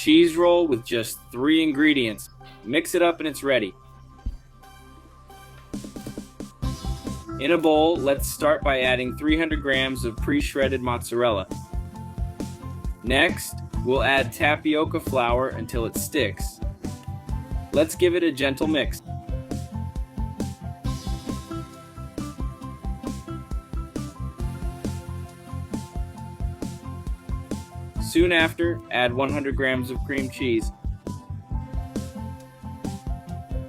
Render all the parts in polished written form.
cheese roll with just 3 ingredients. Mix it up and it's ready. In a bowl, let's start by adding 300 grams of pre-shredded mozzarella. Next, we'll add tapioca flour until it sticks. Let's give it a gentle mix. Soon after, add 100 grams of cream cheese.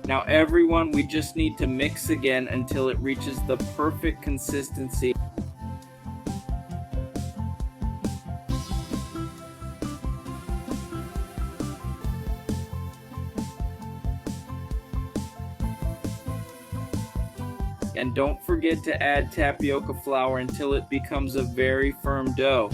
Now everyone, we just need to mix again until it reaches the perfect consistency. And don't forget to add tapioca flour until it becomes a very firm dough.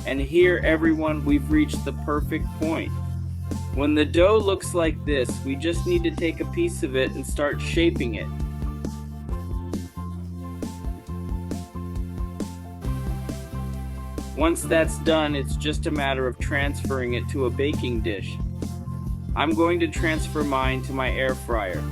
And here, everyone, we've reached the perfect point. When the dough looks like this, we just need to take a piece of it and start shaping it. Once that's done, it's just a matter of transferring it to a baking dish. I'm going to transfer mine to my air fryer.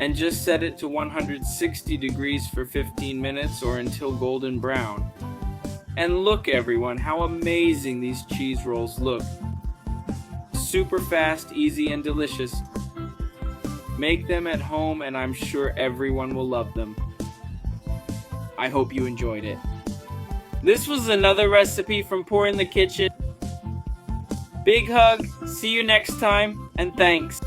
And just set it to 160 degrees for 15 minutes or until golden brown. And look everyone, how amazing these cheese rolls look. Super fast, easy, and delicious. Make them at home and I'm sure everyone will love them. I hope you enjoyed it. This was another recipe from Pour in the Kitchen. Big hug, see you next time, and thanks.